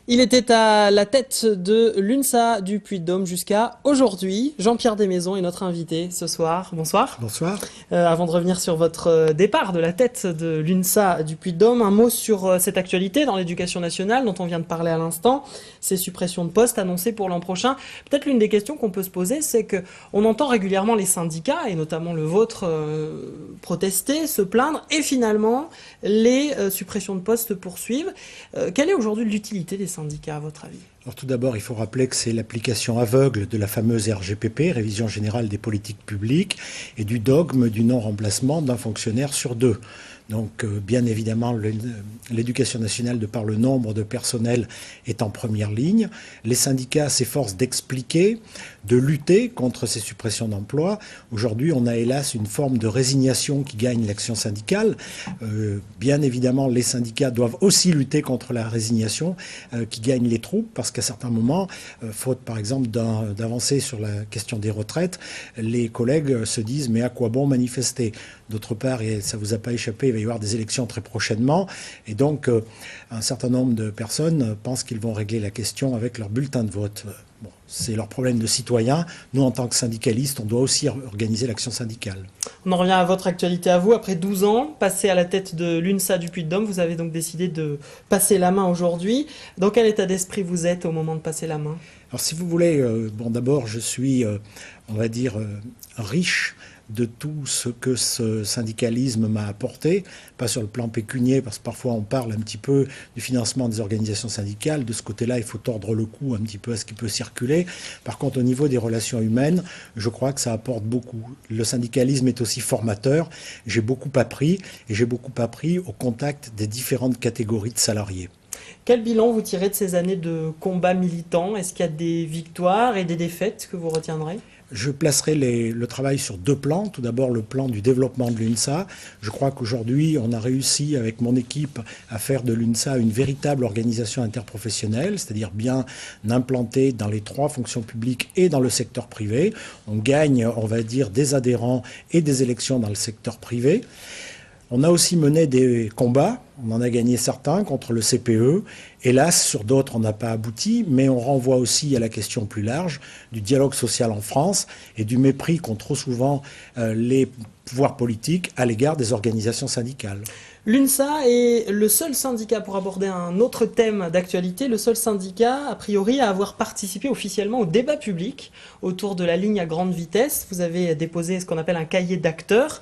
Il était à la tête de l'UNSA du Puy-de-Dôme jusqu'à aujourd'hui. Jean-Pierre Desmaisons est notre invité ce soir. Bonsoir. Bonsoir. Avant de revenir sur votre départ de la tête de l'UNSA du Puy-de-Dôme, un mot sur cette actualité dans l'éducation nationale dont on vient de parler à l'instant, ces suppressions de postes annoncées pour l'an prochain. Peut-être l'une des questions qu'on peut se poser, c'est qu'on entend régulièrement les syndicats, et notamment le vôtre, protester, se plaindre, et finalement les suppressions de postes se poursuivent. Quelle est aujourd'hui l'utilité des syndicats, à votre avis? Alors tout d'abord, il faut rappeler que c'est l'application aveugle de la fameuse RGPP, Révision générale des politiques publiques, et du dogme du non-remplacement d'un fonctionnaire sur deux. Donc bien évidemment, l'éducation nationale, de par le nombre de personnels, est en première ligne. Les syndicats s'efforcent d'expliquer, de lutter contre ces suppressions d'emplois. Aujourd'hui, on a hélas une forme de résignation qui gagne l'action syndicale. Bien évidemment, les syndicats doivent aussi lutter contre la résignation qui gagne les troupes, parce qu'à certains moments, faute par exemple d'avancer sur la question des retraites, les collègues se disent « mais à quoi bon manifester ?» D'autre part, et ça ne vous a pas échappé, il va y avoir des élections très prochainement. Et donc, un certain nombre de personnes pensent qu'ils vont régler la question avec leur bulletin de vote. Bon, c'est leur problème de citoyen. Nous, en tant que syndicalistes, on doit aussi organiser l'action syndicale. On en revient à votre actualité à vous. Après 12 ans, passé à la tête de l'UNSA du Puy-de-Dôme, vous avez donc décidé de passer la main aujourd'hui. Dans quel état d'esprit vous êtes au moment de passer la main? Alors, si vous voulez, bon, d'abord, je suis, on va dire, riche de tout ce que ce syndicalisme m'a apporté, pas sur le plan pécunier, parce que parfois on parle un petit peu du financement des organisations syndicales. De ce côté-là, il faut tordre le cou un petit peu à ce qui peut circuler. Par contre, au niveau des relations humaines, je crois que ça apporte beaucoup. Le syndicalisme est aussi formateur. J'ai beaucoup appris, et j'ai beaucoup appris au contact des différentes catégories de salariés. Quel bilan vous tirez de ces années de combat militant? Est-ce qu'il y a des victoires et des défaites que vous retiendrez? Je placerai le travail sur deux plans. Tout d'abord, le plan du développement de l'UNSA. Je crois qu'aujourd'hui, on a réussi avec mon équipe à faire de l'UNSA une véritable organisation interprofessionnelle, c'est-à-dire bien implantée dans les trois fonctions publiques et dans le secteur privé. On gagne, on va dire, des adhérents et des élections dans le secteur privé. On a aussi mené des combats, on en a gagné certains contre le CPE. Hélas, sur d'autres, on n'a pas abouti, mais on renvoie aussi à la question plus large du dialogue social en France et du mépris qu'ont trop souvent les pouvoirs politiques à l'égard des organisations syndicales. L'UNSA est le seul syndicat, pour aborder un autre thème d'actualité, le seul syndicat, a priori, à avoir participé officiellement au débat public autour de la ligne à grande vitesse. Vous avez déposé ce qu'on appelle un cahier d'acteurs.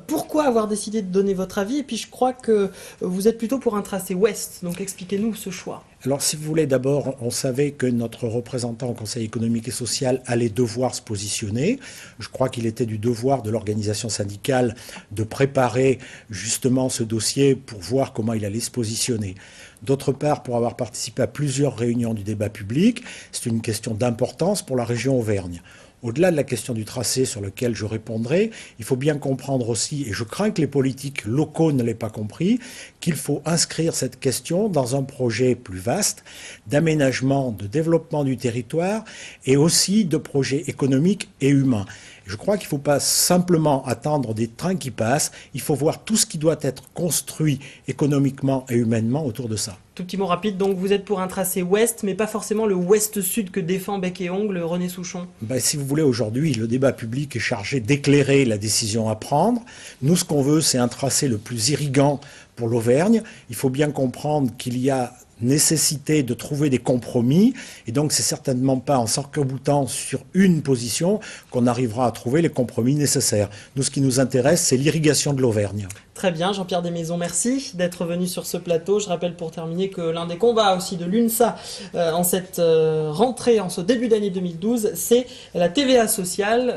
Pourquoi avoir décidé de donner votre avis? Et puis je crois que vous êtes plutôt pour un tracé ouest, donc expliquez-nous ce choix. Alors, si vous voulez, d'abord, on savait que notre représentant au Conseil économique et social allait devoir se positionner. Je crois qu'il était du devoir de l'organisation syndicale de préparer justement ce dossier pour voir comment il allait se positionner. D'autre part, pour avoir participé à plusieurs réunions du débat public, c'est une question d'importance pour la région Auvergne. Au-delà de la question du tracé sur lequel je répondrai, il faut bien comprendre aussi, et je crains que les politiques locaux ne l'aient pas compris, qu'il faut inscrire cette question dans un projet plus vaste d'aménagement, de développement du territoire et aussi de projets économiques et humains. Je crois qu'il ne faut pas simplement attendre des trains qui passent, il faut voir tout ce qui doit être construit économiquement et humainement autour de ça. Tout petit mot rapide, donc vous êtes pour un tracé ouest, mais pas forcément le ouest-sud que défend bec et ongle René Souchon. Si vous voulez, aujourd'hui, le débat public est chargé d'éclairer la décision à prendre. Nous, ce qu'on veut, c'est un tracé le plus irriguant pour l'Auvergne. Il faut bien comprendre qu'il y a nécessité de trouver des compromis, et donc c'est certainement pas en s'arc-boutant sur une position qu'on arrivera à trouver les compromis nécessaires. Nous, ce qui nous intéresse, c'est l'irrigation de l'Auvergne. Très bien, Jean-Pierre Desmaisons, merci d'être venu sur ce plateau. Je rappelle pour terminer que l'un des combats aussi de l'UNSA en cette rentrée, en ce début d'année 2012, c'est la TVA sociale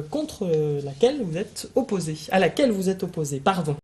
contre laquelle vous êtes opposé, à laquelle vous êtes opposé, pardon.